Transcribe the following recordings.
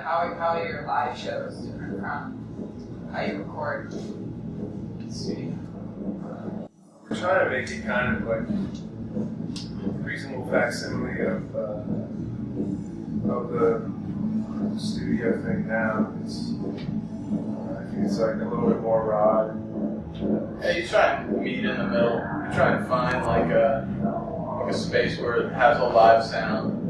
how are your live shows different from how you record in the studio? We're trying to make it kind of like reasonable facsimile of the studio thing now. I think it's like a little bit more raw. Yeah, you try and meet in the middle. You try and find like a space where it has a live sound.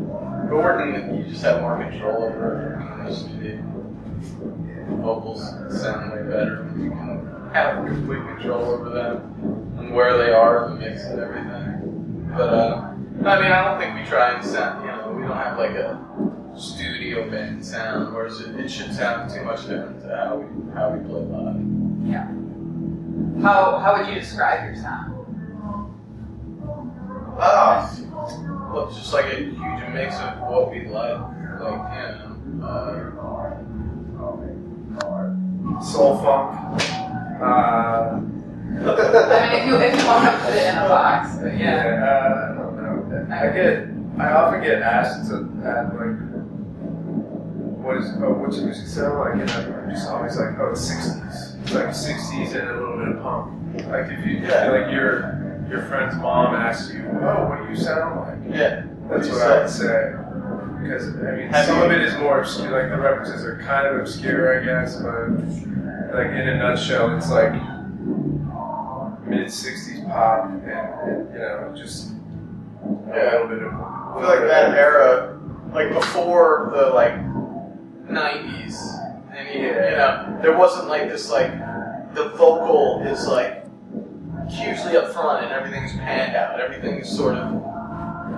But working, you just have more control over it in the studio. Vocals sound way better. You can have complete control over them and where they are in the mix and everything. But I mean, I don't think we try and sound. We don't have like a studio band sound, whereas it should sound too much different to how we play live. Yeah. How would you describe your sound? Well, it's just like a huge mix of what we like soul funk. I mean, if you want to put it in a box, but yeah. I don't know. I often get asked to add like, what's your music sound like? And I'm just always like, oh, it's 60s. It's like 60s and a little bit of punk. Like if you like your friend's mom asks you, oh, what do you sound like? Yeah. That's what I would say. Because I mean, some of it is more obscure. Like the references are kind of obscure, I guess, but like in a nutshell, it's like mid 60s pop and just a little bit of. I feel like that era, like before the like 90s, and there wasn't like this like the vocal is like hugely up front and everything's panned out. Everything is sort of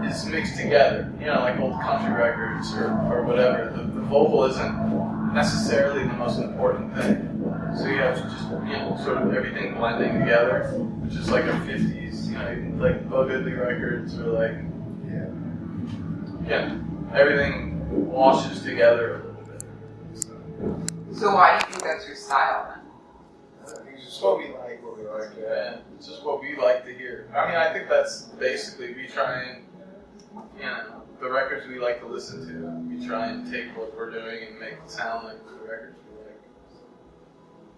is mixed together. Like old country records or whatever. The vocal isn't necessarily the most important thing. So you have to just sort of everything blending together, which is like a 50s, like Bo Diddley records or like everything washes together a little bit. So why do you think that's your style then? I think it's just what we like. Yeah, it's just what we like to hear. I mean, I think that's basically we try and the records we like to listen to. We try and take what we're doing and make it sound like the records we like.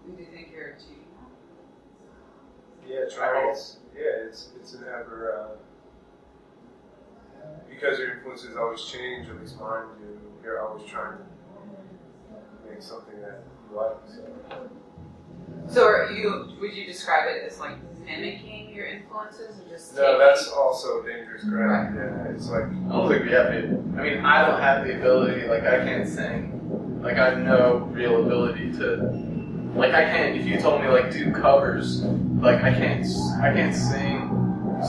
Do you think you're achieving? Yeah, it's an ever because your influences always change, at least mine do. You're always trying to make something that you like. So would you describe it as like mimicking your influences and just No, that's also dangerous ground. Right. Yeah, it's like I don't think we have it. I mean, I don't have the ability. Like, I can't sing. Like, I have no real ability to. Like, I can't. If you told me like do covers, like I can't sing.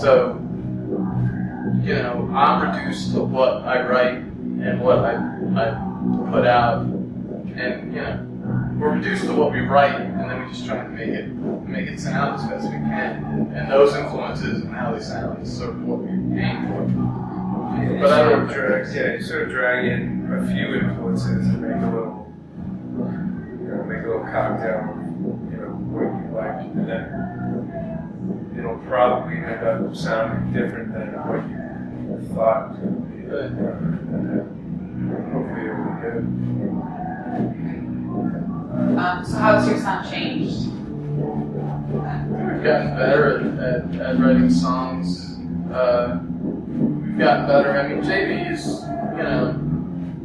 So, I'm reduced to what I write and what I put out, and we're reduced to what we write, and then we just try to make it sound as best we can. And those influences and how they sound is sort of what we aim for. But I don't you sort of drag in a few influences and make a little cocktail of what you like, and then it'll probably end up sounding different than what you thought it would be. Hopefully it will be good. So how has your sound changed? We've gotten better at writing songs. We've gotten better. I mean,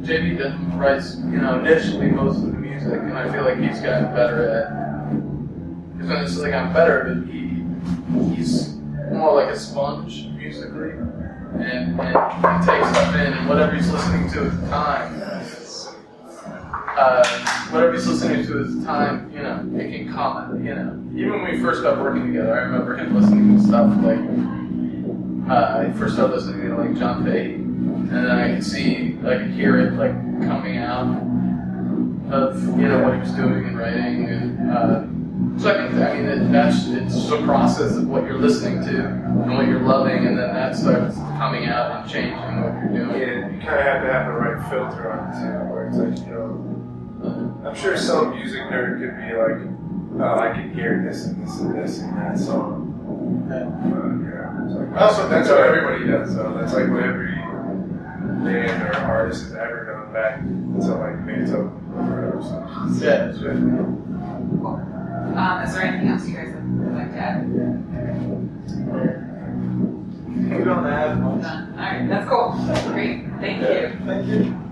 JB writes, initially most of the music, and I feel like he's gotten better at. Because when it's like I'm better, but he's more like a sponge musically, and he takes stuff in, and whatever he's listening to at the time. It can comment, Even when we first got working together, I remember him listening to stuff like, I first started listening to like John Fahey, and then I could hear it like coming out of, what he was doing and writing, and so it's just a process of what you're listening to and what you're loving, and then that starts coming out and changing what you're doing. Yeah, you kind of have to have the right filter on it too, where it's like, I'm sure some music nerd could be like, oh, I can hear this and this and this in that song. It's like, that's what everybody does, though. That's like what every band or artist has ever done. back until like Beethoven or whatever. So. Yeah, that's right. Cool. Is there anything else you guys would like to add? We don't have much. None. Alright, that's cool. Great. Thank you. Thank you.